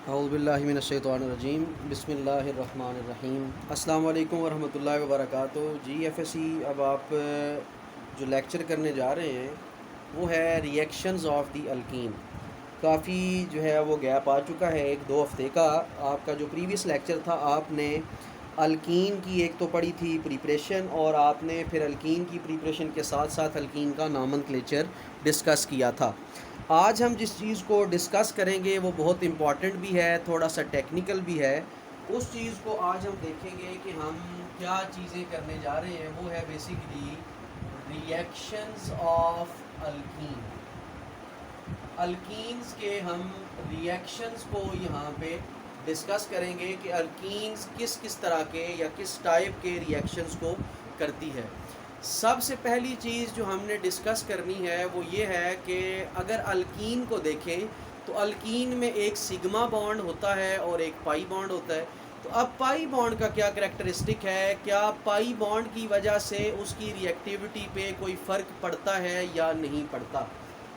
औज़ुबिल्लाहिमिनश्शैतानिर्रजीम बिस्मिल्लाहिर्रहमानिर्रहीम अस्सलाम वालेकुम वरहमतुल्लाहि वबरकातुहू। जी एफएससी अब आप जो लेक्चर करने जा रहे हैं वो है रिएक्शंस ऑफ द अल्कीन। काफ़ी जो है वो गैप आ चुका है, 1-2 हफ़्ते का। आपका जो प्रीवियस लेक्चर था आपने अल्कीन की एक तो पढ़ी थी प्रिपरेशन, और आपने फिर अल्कीन की प्रिपरेशन के साथ साथ अल्कीन का नॉमेनक्लेचर डिस्कस किया था। आज हम जिस चीज़ को डिस्कस करेंगे वो बहुत इम्पॉर्टेंट भी है, थोड़ा सा टेक्निकल भी है। उस चीज़ को आज हम देखेंगे कि हम क्या चीज़ें करने जा रहे हैं। वो है basically reactions of alkyne. Alkenes के हम रिएक्शंस को यहाँ पे डिस्कस करेंगे कि अल्कीन्स किस किस तरह के या किस टाइप के रिएक्शंस को करती है। सबसे पहली चीज़ जो हमने डिस्कस करनी है वो ये है कि अगर अल्कीन को देखें तो अल्कीन में एक सिग्मा बॉन्ड होता है और एक पाई बॉन्ड होता है। तो अब पाई बॉन्ड का क्या करैक्टरिस्टिक है, क्या पाई बॉन्ड की वजह से उसकी रिएक्टिविटी पे कोई फ़र्क पड़ता है या नहीं पड़ता।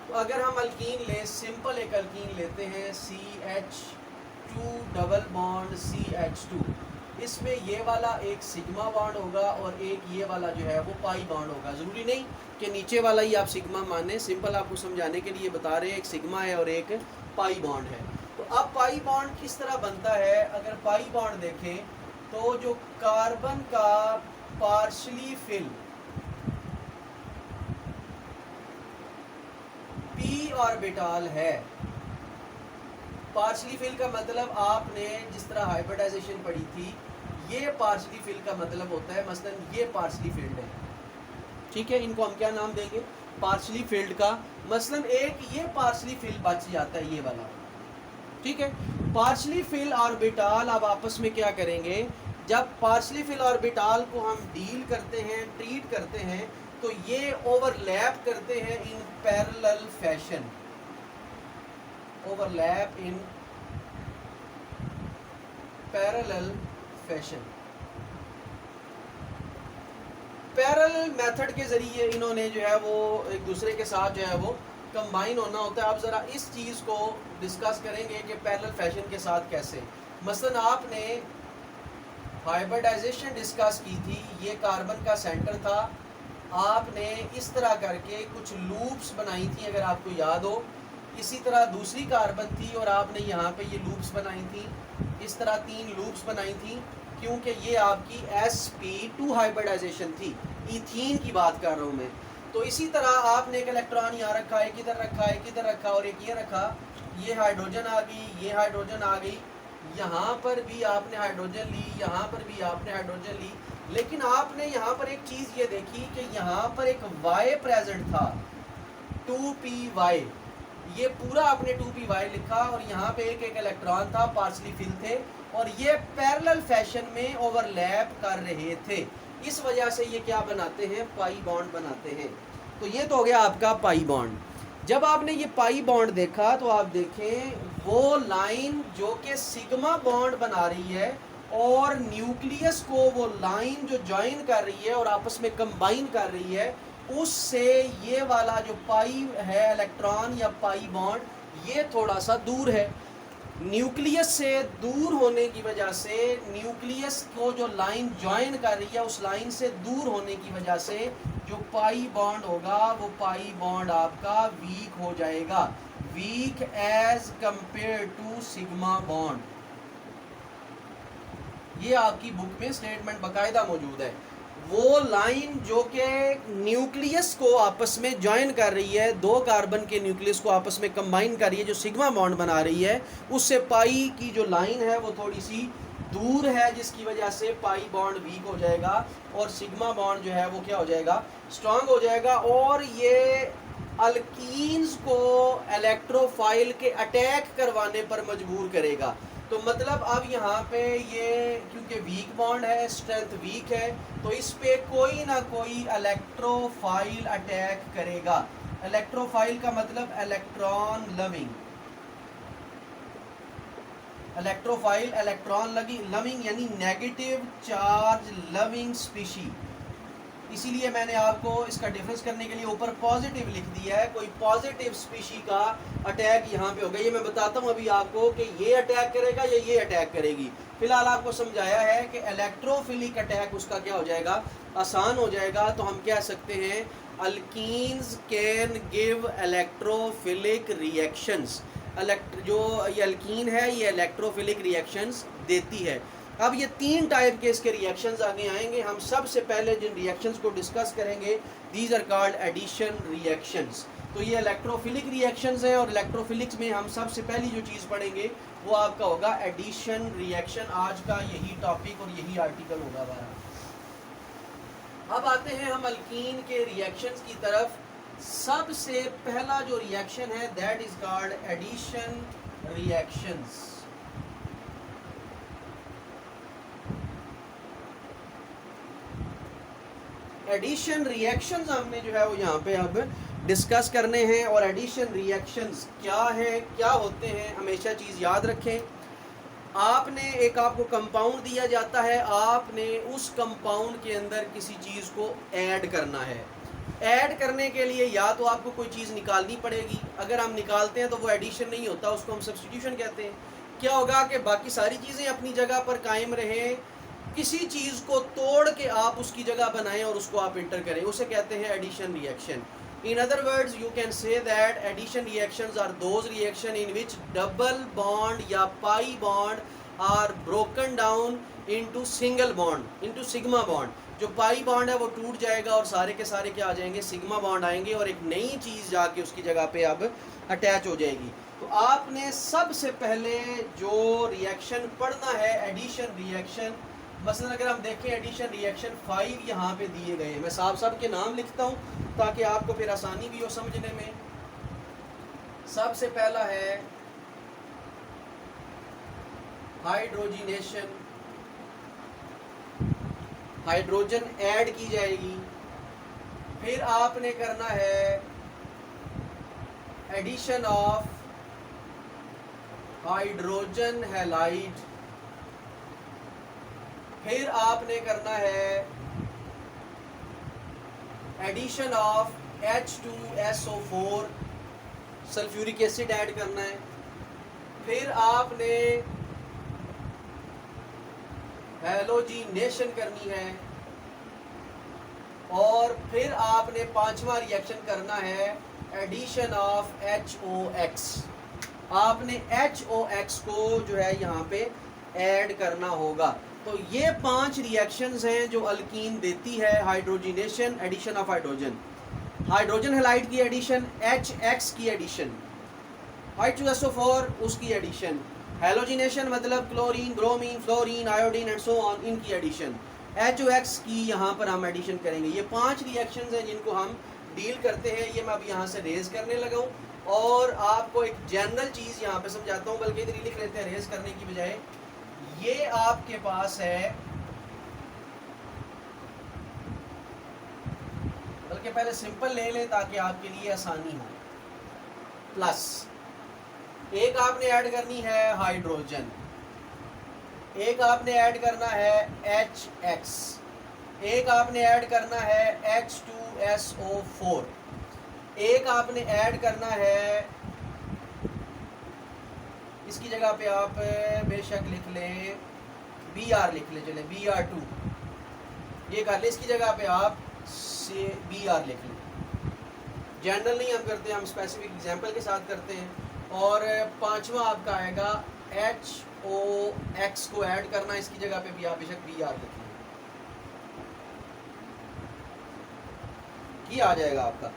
तो अगर हम अल्कीन लें, सिंपल एक अल्कीन लेते हैं CH2 डबल बॉन्ड CH2, इसमें ये वाला एक सिग्मा बॉन्ड होगा और एक ये वाला जो है वो पाई बॉन्ड होगा। ज़रूरी नहीं कि नीचे वाला ही आप सिग्मा माने, सिंपल आपको समझाने के लिए बता रहे हैं, एक सिग्मा है और एक पाई बॉन्ड है। तो अब पाई बॉन्ड किस तरह बनता है, अगर पाई बॉन्ड देखें तो जो कार्बन का पार्शली फिल p ऑर्बिटल है, पार्शली फिल का मतलब आपने जिस तरह हाइब्रिडाइजेशन पढ़ी थी, ये पार्शली फिल का मतलब होता है, मसलन ये पार्शली फिल्ड है, ठीक है। इनको हम क्या नाम देंगे, पार्शली फिल्ड का। मसलन एक ये पार्शली फिल बच जाता है, ये वाला, ठीक है। पार्शली फिल ऑर्बिटल अब आपस में क्या करेंगे, जब पार्शली फिल ऑर्बिटल को हम डील करते हैं, ट्रीट करते हैं, तो ये ओवरलैप करते हैं in parallel fashion, overlap in parallel fashion. Parallel method के ज़रिए इन्होंने जो है वो एक दूसरे के साथ जो है वो कंबाइन होना होता है। अब ज़रा इस चीज़ को डिस्कस करेंगे कि पैरेलल फैशन के साथ कैसे। मसलन आपने हाइब्रिडाइजेशन डिस्कस की थी, ये कार्बन का सेंटर था, आपने इस तरह करके कुछ लूप्स बनाई थी अगर आपको याद हो। इसी तरह दूसरी कार्बन थी और आपने यहाँ पे ये लूप्स बनाई थी, इस तरह 3 लूप्स बनाई थी, क्योंकि ये आपकी sp2 हाइब्रिडाइजेशन थी। इथीन की बात कर रहा हूँ मैं। तो इसी तरह आपने एक इलेक्ट्रॉन यहाँ रखा, एक इधर रखा, एक इधर रखा और एक ये रखा, ये हाइड्रोजन आ गई, ये हाइड्रोजन आ गई, यहाँ पर भी आपने हाइड्रोजन ली, यहाँ पर भी आपने हाइड्रोजन ली। लेकिन आपने यहाँ पर एक चीज़ ये देखी कि यहाँ पर एक Y प्रेजेंट था, 2py, ये पूरा आपने 2py लिखा और यहाँ पे एक एक इलेक्ट्रॉन था, पार्शली फिल थे और ये पैरेलल फैशन में ओवरलैप कर रहे थे। इस वजह से ये क्या बनाते हैं, पाई बॉन्ड बनाते हैं। तो ये तो हो गया आपका पाई बॉन्ड। जब आपने ये पाई बॉन्ड देखा तो आप देखें वो लाइन जो कि सिग्मा बॉन्ड बना रही है और न्यूक्लियस को वो लाइन जो ज्वाइन कर रही है और आपस में कंबाइन कर रही है, उससे ये वाला जो पाई है इलेक्ट्रॉन या पाई बॉन्ड, ये थोड़ा सा दूर है। न्यूक्लियस से दूर होने की वजह से, न्यूक्लियस को जो लाइन ज्वाइन कर रही है उस लाइन से दूर होने की वजह से जो पाई बॉन्ड होगा वो पाई बॉन्ड आपका वीक हो जाएगा, weak as compare to sigma bond. ये आपकी बुक में स्टेटमेंट बाकायदा मौजूद है। वो लाइन जो कि न्यूक्लियस को आपस में ज्वाइन कर रही है, 2 कार्बन के न्यूक्लियस को आपस में कंबाइन कर रही है, जो सिग्मा बॉन्ड बना रही है, उससे पाई की जो लाइन है वो थोड़ी सी दूर है, जिसकी वजह से पाई बॉन्ड वीक हो जाएगा और सिग्मा बॉन्ड जो है वो क्या हो जाएगा, स्ट्रांग हो जाएगा। और ये अल्कीन्स को इलेक्ट्रोफाइल के अटैक करवाने पर मजबूर करेगा। तो मतलब अब यहाँ पे ये क्योंकि वीक बॉन्ड है, स्ट्रेंथ वीक है, तो इस पे कोई ना कोई इलेक्ट्रोफाइल अटैक करेगा। इलेक्ट्रोफाइल का मतलब electron loving, electrophile electron loving यानी नेगेटिव चार्ज लविंग स्पीशी। इसीलिए मैंने आपको इसका डिफरेंस करने के लिए ऊपर पॉजिटिव लिख दिया है। कोई पॉजिटिव स्पीशी का अटैक यहाँ पे होगा। ये मैं बताता हूँ अभी आपको कि ये अटैक करेगा या ये अटैक करेगी। फिलहाल आपको समझाया है कि इलेक्ट्रोफिलिक अटैक उसका क्या हो जाएगा, आसान हो जाएगा। तो हम कह सकते हैं alkenes can give electrophilic reactions. जो ये अल्कीन है ये इलेक्ट्रोफिलिक रिएक्शंस देती है। अब ये 3 टाइप के इसके रिएक्शंस आगे आएंगे। हम सबसे पहले जिन रिएक्शंस को डिस्कस करेंगे these are called addition reactions. तो ये इलेक्ट्रोफिलिक रिएक्शंस हैं और इलेक्ट्रोफिलिक्स में हम सबसे पहली जो चीज़ पढ़ेंगे वो आपका होगा एडिशन रिएक्शन। आज का यही टॉपिक और यही आर्टिकल होगा हमारा। अब आते हैं हम अल्कीन के रिएक्शंस की तरफ। सबसे पहला जो रिएक्शन है that is called addition reactions. Addition reactions हमने जो है वो यहाँ पे अब डिस्कस करने हैं। और एडिशन रिएक्शंस क्या है, क्या होते हैं, हमेशा चीज़ याद रखें। आपने आपको कंपाउंड दिया जाता है, आपने उस कंपाउंड के अंदर किसी चीज़ को ऐड करना है। ऐड करने के लिए या तो आपको कोई चीज़ निकालनी पड़ेगी। अगर हम निकालते हैं तो वो एडिशन नहीं होता, उसको हम सब्स्टिट्यूशन कहते हैं। क्या होगा कि बाकी सारी चीज़ें अपनी जगह पर कायम रहें, किसी चीज़ को तोड़ के आप उसकी जगह बनाएं और उसको आप इंटर करें, उसे कहते हैं addition reaction. In other words you can say that addition reactions are those reaction in which double bond या pi bond are broken down into single bond, into sigma bond. जो पाई बॉन्ड है वो टूट जाएगा और सारे के सारे क्या आ जाएंगे, सिग्मा बॉन्ड आएंगे और एक नई चीज़ जाके उसकी जगह पे अब अटैच हो जाएगी। तो आपने सबसे पहले जो रिएक्शन पढ़ना है एडिशन रिएक्शन। मसलन अगर हम देखें एडिशन रिएक्शन 5 यहाँ पे दिए गए हैं। मैं साफ के नाम लिखता हूँ ताकि आपको फिर आसानी भी हो समझने में। सबसे पहला है हाइड्रोजिनेशन, हाइड्रोजन ऐड की जाएगी। फिर आपने करना है एडिशन ऑफ हाइड्रोजन हैलाइड। फिर आपने करना है addition of H2SO4, sulphuric acid add करना है। फिर आपने हैलोजिनेशन करनी है और फिर आपने 5वां रिएक्शन करना है एडिशन ऑफ HOX। आपने HOX को जो है यहाँ पे ऐड करना होगा। तो ये 5 रिएक्शंस हैं जो अल्कीन देती है। Hydrogenation, addition of hydrogen, hydrogen halide की एडिशन, HX की एडिशन, H2SO4 उसकी एडिशन, हैलोजिनेशन मतलब chlorine, bromine, fluorine, iodine and so on, इनकी एडिशन, HOX की यहाँ पर हम एडिशन करेंगे। ये 5 रिएक्शंस हैं जिनको हम डील करते हैं। ये मैं अब यहाँ से रेज करने लगा हूँ और आपको एक जनरल चीज़ यहाँ पे समझाता हूँ, बल्कि इधर लिख लेते हैं रेज करने की बजाय। ये आपके पास है, बल्कि पहले सिंपल ले लें ताकि आपके लिए आसानी हो। प्लस एक आपने ऐड करनी है हाइड्रोजन, एक आपने ऐड करना है HX, एक आपने ऐड करना है H2SO4, एक आपने ऐड करना है, इसकी जगह पे आप बेशक लिख लें Br, लिख ले चले Br2, ये कर ले। इसकी जगह पे आप Br लिख लें। जनरल नहीं हम करते, हम स्पेसिफिक एग्जांपल के साथ करते हैं। और 5वां आपका आएगा HOX को ऐड करना, इसकी जगह पे भी आप बेशक Br लिख लें, ये आ जाएगा आपका।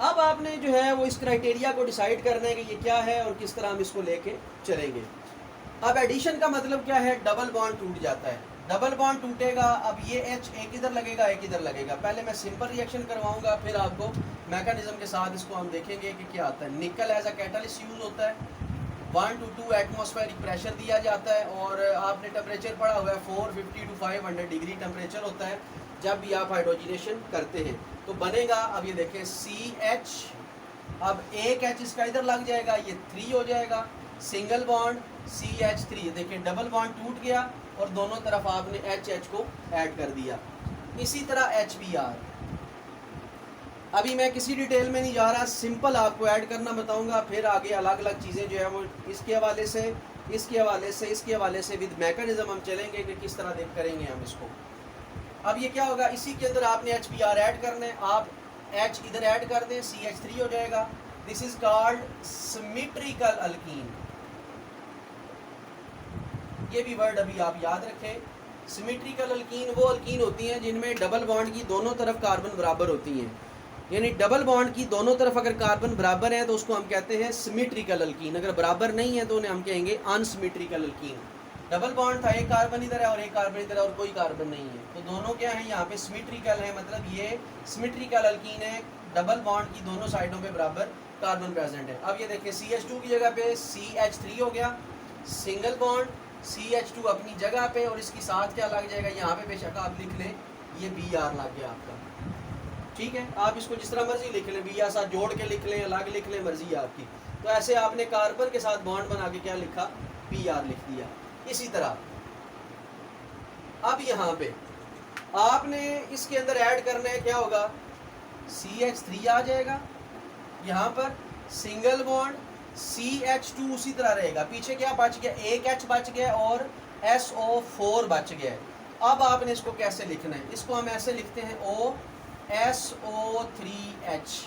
अब आपने जो है वो इस क्राइटेरिया को डिसाइड करना है कि ये क्या है और किस तरह हम इसको लेके चलेंगे। अब एडिशन का मतलब क्या है, डबल बॉन्ड टूट जाता है। डबल बॉन्ड टूटेगा, अब ये H एक इधर लगेगा एक इधर लगेगा। पहले मैं सिंपल रिएक्शन करवाऊंगा, फिर आपको मैकेनिज्म के साथ इसको हम देखेंगे कि क्या आता है। निकल एज अ कैटलिस्ट यूज होता है, 1 to 2 एटमॉस्फेरिक प्रेशर दिया जाता है और आपने टेम्परेचर पढ़ा हुआ है 450 to 500 डिग्री टेम्परेचर होता है जब भी आप हाइड्रोजिनेशन करते हैं। तो बनेगा, अब ये देखें CH, अब एक H इसका इधर लग जाएगा, ये 3 हो जाएगा, सिंगल बॉन्ड CH3। देखिए डबल बॉन्ड टूट गया और दोनों तरफ आपने HH को ऐड कर दिया। इसी तरह HBr। अभी मैं किसी डिटेल में नहीं जा रहा, सिंपल आपको ऐड करना बताऊंगा, फिर आगे अलग अलग चीज़ें जो है वो इसके हवाले से, इसके हवाले से, इसके हवाले से विद मैकेनिज्म हम चलेंगे कि किस तरह देख करेंगे हम इसको। अब ये क्या होगा, इसी के अंदर आपने HBr ऐड करना है, आप H इधर ऐड कर दें, CH3 हो जाएगा। This is called symmetrical alkyne. ये भी वर्ड अभी आप याद रखें। सिमेट्रिकल अल्कीन वो अल्कीन होती हैं जिनमें डबल बॉन्ड की दोनों तरफ कार्बन बराबर होती हैं, यानी डबल बॉन्ड की दोनों तरफ अगर कार्बन बराबर है तो उसको हम कहते हैं सिमेट्रिकल अल्कीन। अगर बराबर नहीं है तो उन्हें हम कहेंगे अनसिमेट्रिकल अल्कीन। डबल बॉन्ड था, एक कार्बन इधर है और एक कार्बन इधर है और कोई कार्बन नहीं है, तो दोनों क्या है यहाँ पे सिमेट्रिकल है, मतलब ये सिमेट्रिकल अल्कीन है, डबल बॉन्ड की दोनों साइडों पे बराबर कार्बन प्रेजेंट है। अब ये देखिए CH2 की जगह पे CH3 हो गया, सिंगल बॉन्ड, CH2 अपनी जगह पे, और इसके साथ क्या लग जाएगा, यहाँ पे बेशक आप लिख लें ये Br लग गया आपका, ठीक है। आप इसको जिस तरह मर्जी लिख लें, Br साथ जोड़ के लिख लें, अलग लिख लें, मर्जी है आपकी। तो ऐसे आपने कार्बन के साथ बॉन्ड बना के क्या लिखा, Br लिख दिया। इसी तरह अब यहाँ पे आपने इसके अंदर ऐड करना है, क्या होगा, CH3 आ जाएगा, यहाँ पर सिंगल बॉन्ड CH2 उसी तरह रहेगा, पीछे क्या बच गया, एक H बच गया और SO4 बच गया। अब आपने इसको कैसे लिखना है, इसको हम ऐसे लिखते हैं OSO3H,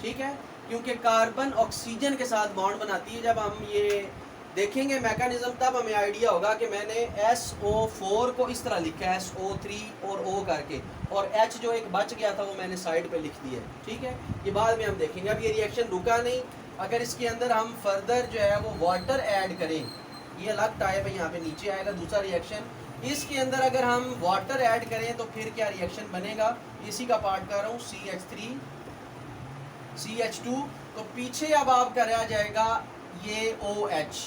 ठीक है, क्योंकि कार्बन ऑक्सीजन के साथ बॉन्ड बनाती है। जब हम ये देखेंगे मैकेनिज्म तब हमें आइडिया होगा कि मैंने SO4 को इस तरह लिखा है, SO3 और O करके, और H जो एक बच गया था वो मैंने साइड पे लिख दिया है, ठीक है। ये बाद में हम देखेंगे, अब ये रिएक्शन रुका नहीं, अगर इसके अंदर हम फर्दर जो है वो वाटर ऐड करें, ये अलग टाइप है, यहाँ पे नीचे आएगा दूसरा रिएक्शन, इसके अंदर अगर हम वाटर ऐड करें तो फिर क्या रिएक्शन बनेगा, इसी का पार्ट कर रहा हूँ, CH3 CH2, तो पीछे अब आपका रह जाएगा ये OH,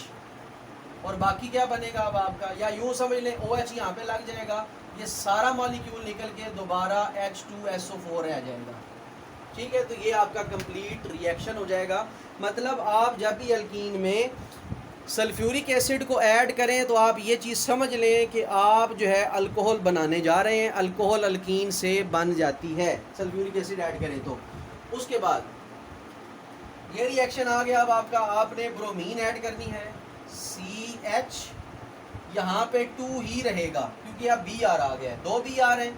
और बाकी क्या बनेगा अब आपका, या यूँ समझ लें OH यहाँ पे लग जाएगा, ये सारा मॉलिक्यूल निकल के दोबारा H2SO4 रह जाएगा, ठीक है। तो ये आपका कंप्लीट रिएक्शन हो जाएगा। मतलब आप जब भी अल्कीन में सल्फ्यूरिक एसिड को ऐड करें तो आप ये चीज़ समझ लें कि आप जो है अल्कोहल बनाने जा रहे हैं, अल्कोहल अल्कीन से बन जाती है सल्फ्यूरिक एसिड ऐड करें तो। उसके बाद ये रिएक्शन आ गया, अब आपका आपने ब्रोमीन ऐड करनी है, CH, यहाँ पे 2 ही रहेगा क्योंकि अब Br आ गया है, 2 Br हैं,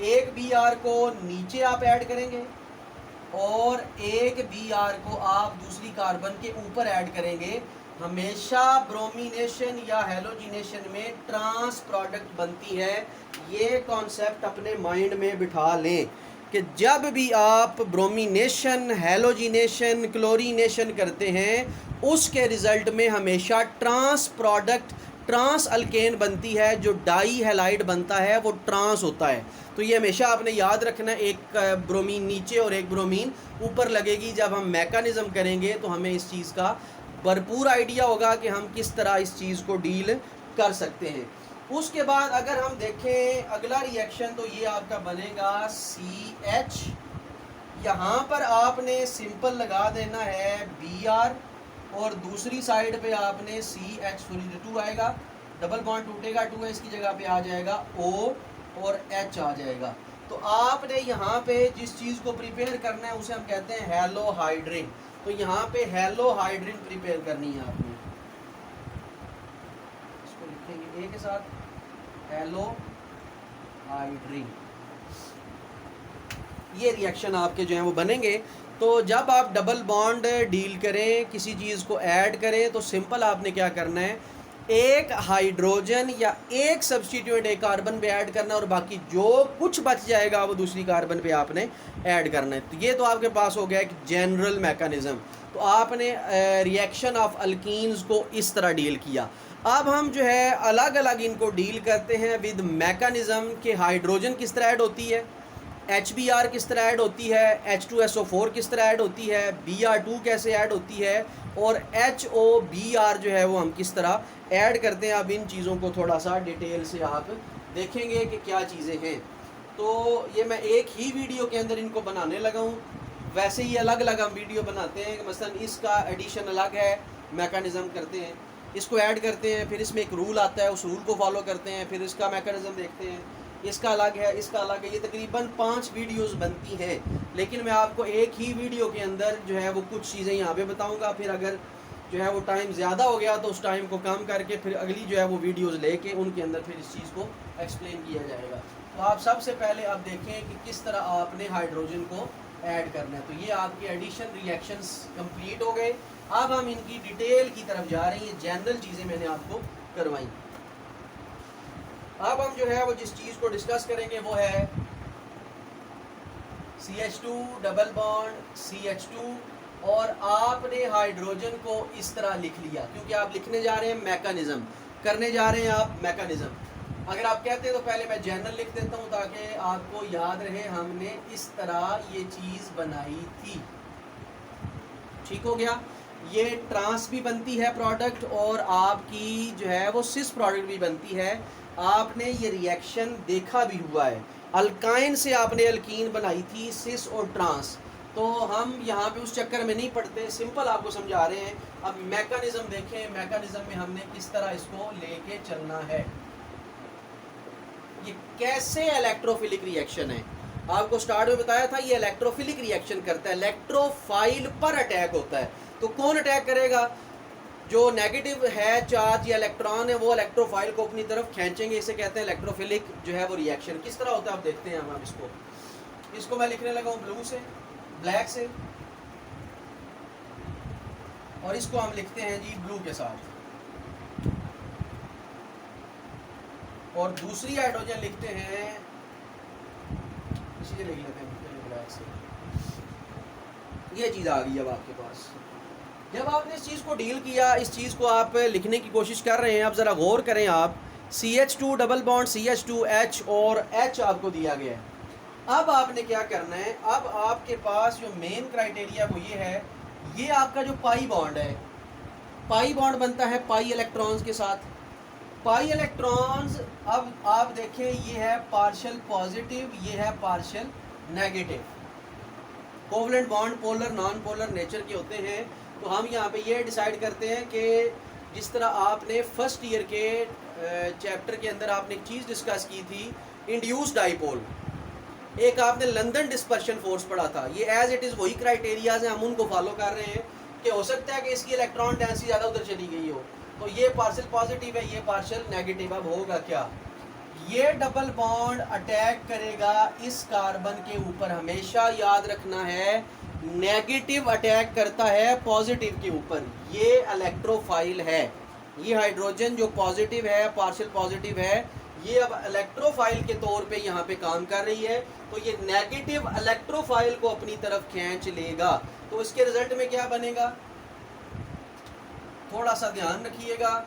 एक Br को नीचे आप ऐड करेंगे और एक Br को आप दूसरी कार्बन के ऊपर ऐड करेंगे। हमेशा ब्रोमिनेशन या हेलोजिनेशन में ट्रांस प्रोडक्ट बनती है, ये कॉन्सेप्ट अपने माइंड में बिठा लें कि जब भी आप ब्रोमिनेशन, हेलोजिनेशन, क्लोरीनेशन करते हैं उसके रिज़ल्ट में हमेशा ट्रांस प्रोडक्ट, ट्रांस अल्केन बनती है, जो डाई हैलाइड बनता है वो ट्रांस होता है। तो ये हमेशा आपने याद रखना, एक ब्रोमीन नीचे और एक ब्रोमीन ऊपर लगेगी। जब हम मैकेनिज़्म करेंगे तो हमें इस चीज़ का भरपूर आइडिया होगा कि हम किस तरह इस चीज़ को डील कर सकते हैं। उसके बाद अगर हम देखें अगला रिएक्शन तो ये आपका बनेगा CH, यहाँ पर आपने सिंपल लगा देना है Br और दूसरी साइड पे आपने CH2 आएगा, डबल बॉन्ड टूटेगा, 2 है इसकी जगह पे आ जाएगा O और H आ जाएगा। तो आपने यहाँ पे जिस चीज़ को प्रिपेयर करना है उसे हम कहते हैं हेलोहाइड्रिन। तो यहाँ पे हेलोहाइड्रिन प्रिपेयर करनी है आपने, इसको लिखेंगे ए के साथ, हेलोहाइड्रिन। ये रिएक्शन आपके जो हैं वो बनेंगे। तो जब आप डबल बॉन्ड डील करें, किसी चीज़ को ऐड करें, तो सिंपल आपने क्या करना है, एक हाइड्रोजन या एक सब्स्टिट्यूएंट एक कार्बन पे ऐड करना और बाकी जो कुछ बच जाएगा वो दूसरी कार्बन पे आपने ऐड करना है। तो ये तो आपके पास हो गया एक जनरल मैकेनिज़्म। तो आपने रिएक्शन ऑफ अल्कीन्स को इस तरह डील किया। अब हम जो है अलग अलग इनको डील करते हैं विद मैकेनिज़्म के हाइड्रोजन किस तरह ऐड होती है, HBr किस तरह ऐड होती है, H2SO4 किस तरह ऐड होती है, Br2 कैसे ऐड होती है, और HOBr जो है वो हम किस तरह ऐड करते हैं। अब इन चीज़ों को थोड़ा सा डिटेल से आप देखेंगे कि क्या चीज़ें हैं। तो ये मैं एक ही वीडियो के अंदर इनको बनाने लगा हूँ, वैसे ही अलग अलग हम वीडियो बनाते हैं। मसलन इसका एडिशन अलग है, मैकेनिज़्म करते हैं, इसको ऐड करते हैं, फिर इसमें एक रूल आता है, उस रूल को फॉलो करते हैं, फिर इसका मैकेनिज़्म देखते हैं, इसका अलग है, इसका अलग है। ये तकरीबन 5 वीडियोस बनती हैं, लेकिन मैं आपको एक ही वीडियो के अंदर जो है वो कुछ चीज़ें यहाँ पे बताऊँगा। फिर अगर जो है वो टाइम ज़्यादा हो गया तो उस टाइम को कम करके फिर अगली जो है वो वीडियोस लेके उनके अंदर फिर इस चीज़ को एक्सप्लेन किया जाएगा। तो आप सबसे पहले आप देखें कि किस तरह आपने हाइड्रोजन को ऐड करना है। तो ये आपके एडिशन रिएक्शंस कंप्लीट हो गए। अब हम इनकी डिटेल की तरफ जा रहे हैं। जनरल चीज़ें मैंने आपको करवाई। अब हम जो है वो जिस चीज़ को डिस्कस करेंगे वो है CH2 डबल बॉन्ड CH2, और आपने हाइड्रोजन को इस तरह लिख लिया, क्योंकि आप लिखने जा रहे हैं मैकेनिज्म, करने जा रहे हैं आप मैकेनिज्म। अगर आप कहते हैं तो पहले मैं जनरल लिख देता हूँ ताकि आपको याद रहे हमने इस तरह ये चीज़ बनाई थी। ठीक हो गया। ये ट्रांस भी बनती है प्रोडक्ट, और आपकी जो है वो सिस प्रोडक्ट भी बनती है। आपने ये रिएक्शन देखा भी हुआ है। अल्काइन से आपने अल्कीन बनाई थी, सिस और ट्रांस। तो हम यहाँ पे उस चक्कर में नहीं पड़ते, सिंपल आपको समझा रहे हैं। अब मैकेनिज्म देखें, मैकेनिज्म में हमने किस तरह इसको लेके चलना है। ये कैसे इलेक्ट्रोफिलिक रिएक्शन है, आपको स्टार्ट में बताया था। ये इलेक्ट्रोफिलिक रिएक्शन करता है, इलेक्ट्रोफाइल पर अटैक होता है। तो कौन अटैक करेगा? जो नेगेटिव है चार्ज या इलेक्ट्रॉन है वो इलेक्ट्रोफाइल को अपनी तरफ खींचेंगे। इसे कहते हैं इलेक्ट्रोफिलिक जो है वो रिएक्शन। किस तरह होता है आप देखते हैं। हम इसको मैं लिखने लगा हूँ ब्लू से, ब्लैक से, और इसको हम लिखते हैं जी ब्लू के साथ, और दूसरी हाइड्रोजन लिखते हैं इसी से लिख लेते हैं ब्लैक से। ये चीज़ आ गई अब आपके पास। जब आपने इस चीज़ को डील किया, इस चीज़ को आप लिखने की कोशिश कर रहे हैं, अब ज़रा गौर करें आप। CH2 डबल बॉन्ड CH2H और H आपको दिया गया है। अब आपने क्या करना है, अब आपके पास जो मेन क्राइटेरिया वो ये है, ये आपका जो पाई बॉन्ड है, पाई बॉन्ड बनता है पाई इलेक्ट्रॉन्स के साथ। पाई इलेक्ट्रॉन्स, अब आप देखें, ये है पार्शियल पॉजिटिव, ये है partial negative. Covalent bond polar non polar nature के होते हैं। तो हम यहाँ पे ये डिसाइड करते हैं कि जिस तरह आपने फर्स्ट ईयर के चैप्टर के अंदर आपने एक चीज़ डिस्कस की थी, इंड्यूस्ड डाइपोल, एक आपने लंदन डिस्पर्शन फोर्स पढ़ा था। ये एज इट इज़ वही क्राइटेरियाज हैं, हम उनको फॉलो कर रहे हैं कि हो सकता है कि इसकी इलेक्ट्रॉन डेंसिटी ज़्यादा उधर चली गई हो। तो ये पार्शियल पॉजिटिव है, ये पार्शियल नेगेटिव। अब होगा क्या, ये डबल बॉन्ड अटैक करेगा इस कार्बन के ऊपर। हमेशा याद रखना है, नेगेटिव अटैक करता है पॉजिटिव के ऊपर। ये इलेक्ट्रोफाइल है। ये हाइड्रोजन जो पॉजिटिव है, पार्शियल पॉजिटिव है, ये अब इलेक्ट्रोफाइल के तौर पे यहाँ पे काम कर रही है। तो ये नेगेटिव इलेक्ट्रोफाइल को अपनी तरफ खींच लेगा। तो इसके रिजल्ट में क्या बनेगा, थोड़ा सा ध्यान रखिएगा,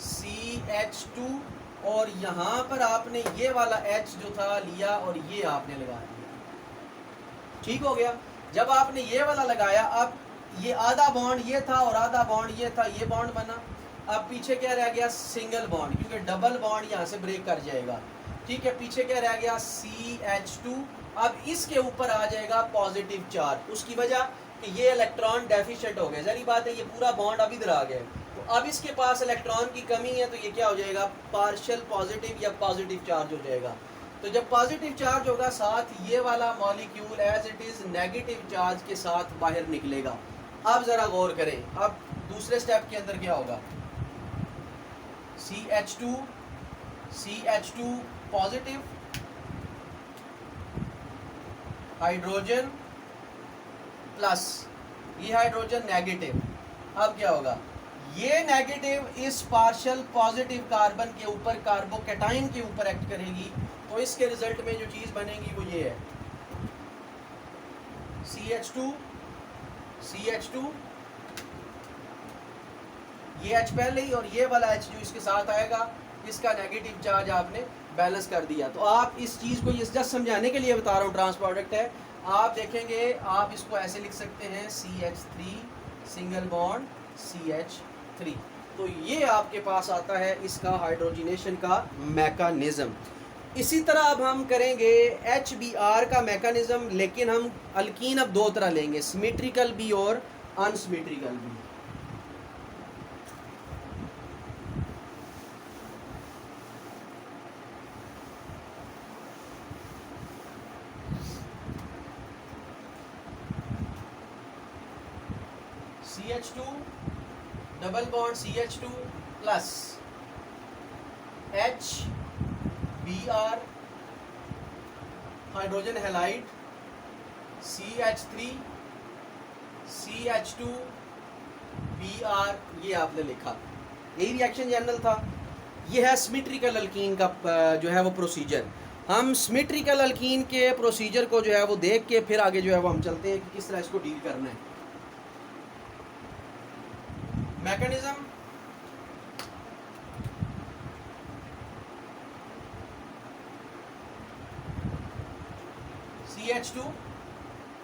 CH2, और यहाँ पर आपने ये वाला H जो था लिया और ये आपने लगा दिया। ठीक हो गया। जब आपने ये वाला लगाया, अब ये आधा बॉन्ड ये था और आधा बॉन्ड ये था, ये बॉन्ड बना। अब पीछे क्या रह गया, सिंगल बॉन्ड, क्योंकि डबल बॉन्ड यहाँ से ब्रेक कर जाएगा। ठीक है, पीछे क्या रह गया, CH2। अब इसके ऊपर आ जाएगा पॉजिटिव चार्ज, उसकी वजह कि ये इलेक्ट्रॉन डेफिशिएंट हो गए। जहरी बात है, ये पूरा बॉन्ड अब इधर आ गया। तो अब इसके पास इलेक्ट्रॉन की कमी है, तो ये क्या हो जाएगा, पार्शियल पॉजिटिव या पॉजिटिव चार्ज हो जाएगा। तो जब पॉजिटिव चार्ज होगा, साथ ये वाला molecule as it is negative charge के साथ बाहर निकलेगा। अब ज़रा गौर करें, अब दूसरे स्टेप के अंदर क्या होगा, CH2 पॉजिटिव, हाइड्रोजन प्लस, ये हाइड्रोजन नेगेटिव। अब क्या होगा, ये नेगेटिव इस पार्शियल पॉजिटिव कार्बन के ऊपर, कार्बोकैटाइन के ऊपर एक्ट करेगी। तो इसके रिजल्ट में जो चीज़ बनेगी वो ये है, CH2, ये H पहले ही, और ये वाला H जो इसके साथ आएगा, इसका नेगेटिव चार्ज आपने बैलेंस कर दिया। तो आप इस चीज़ को ये जस्ट समझाने के लिए बता रहा हूँ, ट्रांस प्रोडक्ट है। आप देखेंगे, आप इसको ऐसे लिख सकते हैं, CH3 सिंगल बॉन्ड CH3। तो ये आपके पास आता है इसका हाइड्रोजिनेशन का मैकेनिज्म। इसी तरह अब हम करेंगे HBr का मैकेनिज्म, लेकिन हम अल्कीन अब दो तरह लेंगे, सिमेट्रिकल भी और अनसिमेट्रिकल भी। CH2 double bond CH2 plus HBr hydrogen halide CH3 CH2 Br, ये आपने लिखा, यही रिएक्शन जनरल था। ये है सिमेट्रिकल अल्कीन का जो है वो प्रोसीजर। हम सिमेट्रिकल अल्कीन के प्रोसीजर को जो है वो देख के फिर आगे जो है वो हम चलते हैं कि किस तरह इसको डील करना है। Mechanism, CH2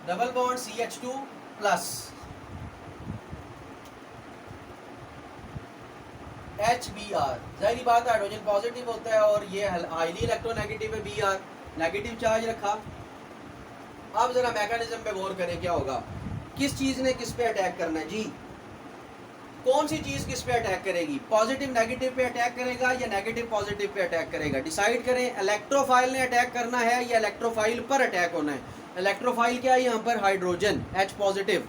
double bond CH2 plus HBr, जाहिर बात है हाइड्रोजन पॉजिटिव होता है और ये हाईली इलेक्ट्रोनेगेटिव है, Br नेगेटिव चार्ज रखा। अब जरा मैकेनिज्म पे गौर करें क्या होगा, किस चीज ने किस पे अटैक करना है जी, कौन सी चीज किस पे अटैक करेगी, पॉजिटिव नेगेटिव पे अटैक करेगा या नेगेटिव पॉजिटिव पे अटैक करेगा, डिसाइड करें। इलेक्ट्रोफाइल ने अटैक करना है या इलेक्ट्रोफाइल पर अटैक होना है। इलेक्ट्रोफाइल क्या है यहाँ पर, hydrogen H positive,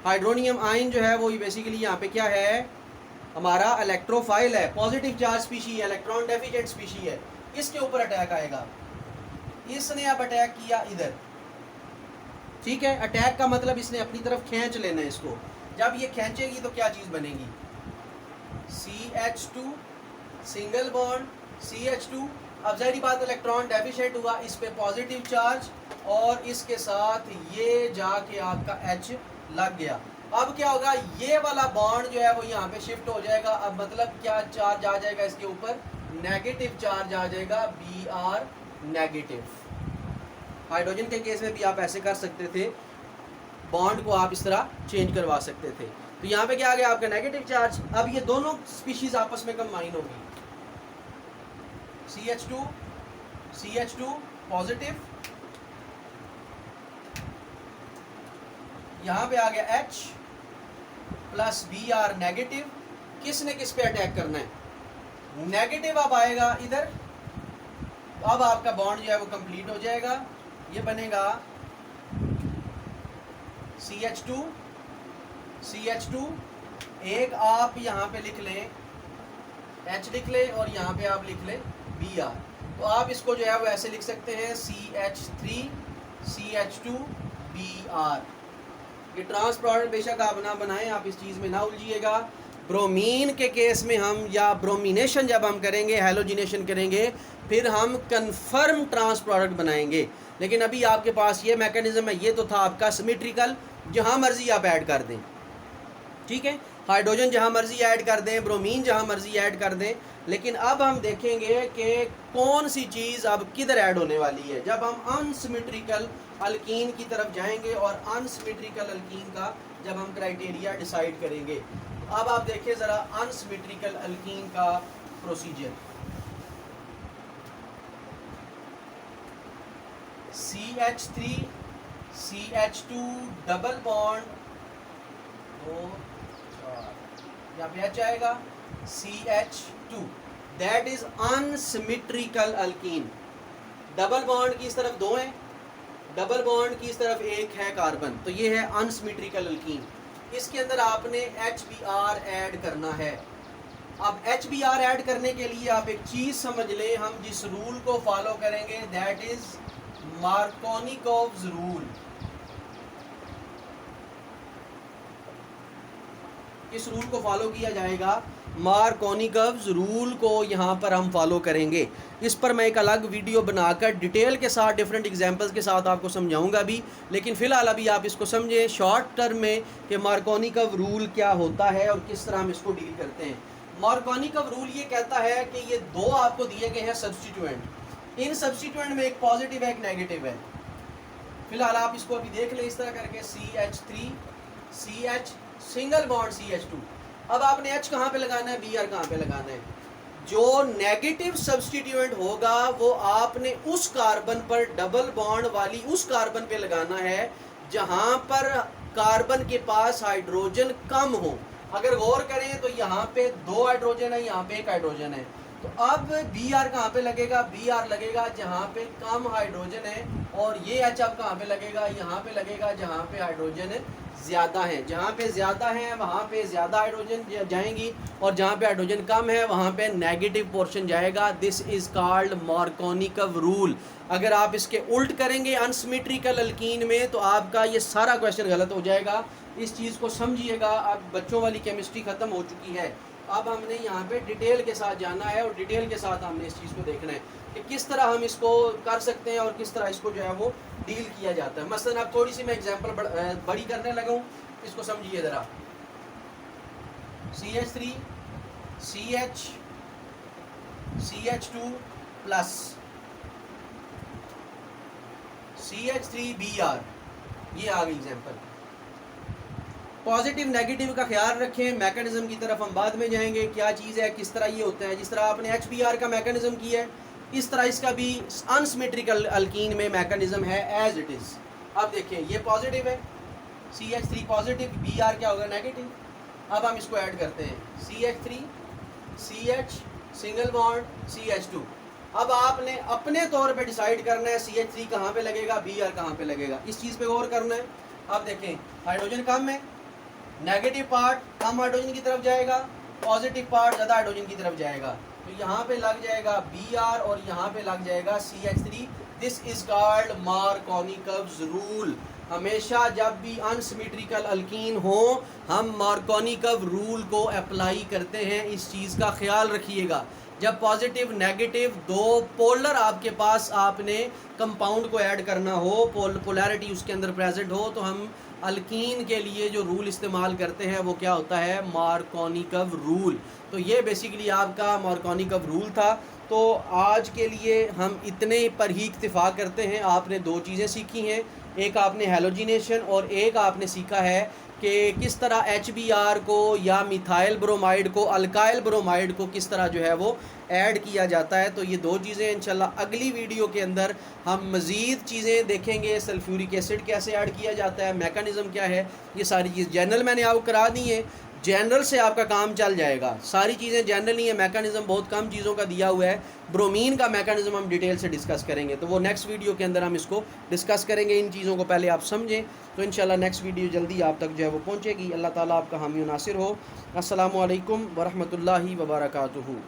hydronium ion जो है वो बेसिकली यहाँ पे क्या है, हमारा इलेक्ट्रोफाइल है, पॉजिटिव चार्ज स्पीशी है, इलेक्ट्रॉन डेफिशिएंट स्पीशी है, इसके ऊपर अटैक आएगा। इसने अब अटैक किया इधर, ठीक है। अटैक का मतलब इसने अपनी तरफ खींच लेना है इसको। जब ये खींचेगी तो क्या चीज बनेगी, CH2 सिंगल बॉन्ड CH2। अब जाहिर बात इलेक्ट्रॉन डेफिशिएंट हुआ, इस पे पॉजिटिव चार्ज और इसके साथ ये जाके आपका H लग गया। अब क्या होगा, ये वाला बॉन्ड जो है वो यहाँ पे शिफ्ट हो जाएगा। अब मतलब क्या चार्ज आ जाएगा इसके ऊपर, नेगेटिव चार्ज आ जाएगा, Br नेगेटिव। हाइड्रोजन के केस में भी आप ऐसे कर सकते थे, बॉन्ड को आप इस तरह चेंज करवा सकते थे। तो यहाँ पे क्या आ गया आपका नेगेटिव चार्ज। अब ये दोनों स्पीशीज आपस में कंबाइन होगी, CH2 पॉजिटिव, यहाँ पे आ गया H प्लस Br नेगेटिव। किसने किस पे अटैक करना है, नेगेटिव अब आएगा इधर। अब आपका बॉन्ड जो है वो कंप्लीट हो जाएगा, ये बनेगा CH2 एक आप यहाँ पे लिख लें H लिख लें और यहाँ पे आप लिख लें Br। तो आप इसको जो है वो ऐसे लिख सकते हैं CH3 CH2 Br। ये ट्रांस प्रोडक्ट बेशक आप ना बनाएं, आप इस चीज़ में ना उलझिएगा। ब्रोमीन के केस में हम या ब्रोमिनेशन जब हम करेंगे, हैलोजिनेशन करेंगे, फिर हम कन्फर्म ट्रांस प्रोडक्ट बनाएंगे। लेकिन अभी आपके पास ये मैकेनिज्म है, ये तो था आपका सिमेट्रिकल, जहाँ मर्जी आप ऐड कर दें, ठीक है। हाइड्रोजन जहाँ मर्जी ऐड कर दें, ब्रोमीन जहाँ मर्जी ऐड कर दें। लेकिन अब हम देखेंगे कि कौन सी चीज़ अब किधर ऐड होने वाली है जब हम अनसिमेट्रिकल अल्कीन की तरफ जाएंगे और अनसिमेट्रिकल अल्कीन का जब हम क्राइटेरिया डिसाइड करेंगे। अब आप देखें ज़रा अनसिमेट्रिकल अल्कीन का procedure. CH3 CH2 double bond, यहाँ पे H आएगा, CH2, that is unsymmetrical alkyne. Double bond की इस तरफ दो हैं, डबल बॉन्ड की इस तरफ एक है कार्बन, तो ये है अनसिमेट्रिकल अल्कीन। इसके अंदर आपने HBr ऐड करना है। अब HBr ऐड करने के लिए आप एक चीज़ समझ लें, हम जिस रूल को फॉलो करेंगे दैट इज मार्कोनिकोव्स रूल। इस रूल को फॉलो किया जाएगा, मार्कोनिकोव्स रूल को यहाँ पर हम फॉलो करेंगे। इस पर मैं एक अलग वीडियो बनाकर डिटेल के साथ डिफरेंट एग्जांपल्स के साथ आपको समझाऊंगा भी, लेकिन फ़िलहाल अभी आप इसको समझें शॉर्ट टर्म में कि मार्कोनिकोव रूल क्या होता है और किस तरह हम इसको डील करते हैं। मार्कोनिकोव रूल ये कहता है कि ये दो आपको दिए गए हैं सब्स्टिट्यूएंट, इन सब्स्टिट्यूएंट में एक पॉजिटिव है एक नेगेटिव है। फिलहाल आप इसको अभी देख लें इस तरह करके, CH3 CH single bond CH2। अब आपने H कहाँ पे लगाना है, Br कहाँ पे लगाना है। जो नेगेटिव सब्स्टिट्यूएंट होगा वो आपने उस कार्बन पर, डबल बॉन्ड वाली उस कार्बन पे लगाना है जहाँ पर कार्बन के पास हाइड्रोजन कम हो। अगर गौर करें तो यहाँ पे 2 हाइड्रोजन है, यहाँ पे 1 हाइड्रोजन है। तो अब बी आर कहाँ पे लगेगा, बी आर लगेगा जहाँ पे कम हाइड्रोजन है, और ये एच अब कहाँ पे लगेगा, यहाँ पे लगेगा जहाँ पे हाइड्रोजन ज़्यादा है। जहाँ पे ज़्यादा है वहाँ पे ज़्यादा हाइड्रोजन जाएंगी, और जहाँ पे हाइड्रोजन कम है वहाँ पे नेगेटिव पोर्शन जाएगा। This is called Markovnikov rule. अगर आप इसके उल्ट करेंगे अनसिमेट्रिकल अल्कीन में तो आपका ये सारा क्वेश्चन गलत हो जाएगा। इस चीज़ को समझिएगा। अब बच्चों वाली केमिस्ट्री ख़त्म हो चुकी है, अब हमने यहाँ पे डिटेल के साथ जाना है, और डिटेल के साथ हमने इस चीज़ को देखना है कि किस तरह हम इसको कर सकते हैं और किस तरह इसको जो है वो डील किया जाता है। मसलन अब थोड़ी सी मैं एग्जांपल बड़ी करने लगा हूँ, इसको समझिए ज़रा। CH3 CH2 प्लस CH3Br, ये आ गई एग्जांपल। पॉजिटिव नेगेटिव का ख्याल रखें, मैकेनिज्म की तरफ हम बाद में जाएंगे, क्या चीज़ है, किस तरह ये होता है। जिस तरह आपने HBr का मैकेनिज्म किया है, इस तरह इसका भी अनसिमेट्रिकल अल्कीन में मैकेनिज्म है एज इट इज़। अब देखिए ये पॉजिटिव है, CH3 पॉजिटिव, Br क्या होगा, नेगेटिव। अब हम इसको ऐड करते हैं, CH3 CH single bond CH2। अब आपने अपने तौर पे डिसाइड करना है CH3 कहाँ पे लगेगा, Br कहाँ पे लगेगा, इस चीज़ पे गौर करना है। अब देखें हाइड्रोजन कम है, नेगेटिव पार्ट कम हाइड्रोजन की तरफ जाएगा, पॉजिटिव पार्ट ज़्यादा हाइड्रोजन की तरफ जाएगा। तो यहाँ पे लग जाएगा Br और यहाँ पे लग जाएगा CH3। This is called Markovnikov's rule. हमेशा जब भी अनसिमेट्रिकल अल्कीन हो हम मार्कोनिकव रूल को अप्लाई करते हैं, इस चीज़ का ख्याल रखिएगा। जब पॉजिटिव नेगेटिव दो पोलर आपके पास आपने कंपाउंड को ऐड करना हो, पोलैरिटी उसके अंदर प्रेजेंट हो, तो हम अल्कीन के लिए जो रूल इस्तेमाल करते हैं वो क्या होता है, मार्कोनिकव रूल। तो ये बेसिकली आपका मार्कोनिकव रूल था। तो आज के लिए हम इतने पर ही इक्तिफा करते हैं। आपने दो चीज़ें सीखी हैं, एक आपने हैलोजिनेशन और एक आपने सीखा है कि किस तरह HBr को या मिथाइल ब्रोमाइड को अल्काइल ब्रोमाइड को किस तरह जो है वो ऐड किया जाता है। तो ये दो चीज़ें इंशाल्लाह अगली वीडियो के अंदर हम मज़ीद चीज़ें देखेंगे। सल्फ्यूरिक एसिड कैसे ऐड किया जाता है, मैकेनिज़्म क्या है, ये सारी चीज़ जनरल मैंने आपको करा दी है। जनरल से आपका काम चल जाएगा, सारी चीज़ें जनरल ही है, मैकेनिज़्म बहुत कम चीज़ों का दिया हुआ है। ब्रोमीन का मैकेनिज़्म हम डिटेल से डिस्कस करेंगे, तो वो नेक्स्ट वीडियो के अंदर हम इसको डिस्कस करेंगे। इन चीज़ों को पहले आप समझें, तो इंशाल्लाह नेक्स्ट वीडियो जल्दी आप तक जो है वो पहुँचेगी। अल्लाह ताला आपका हामी नासिर हो। अस्सलामु अलैकुम वरहमतुल्लाहि वबरकातुहू।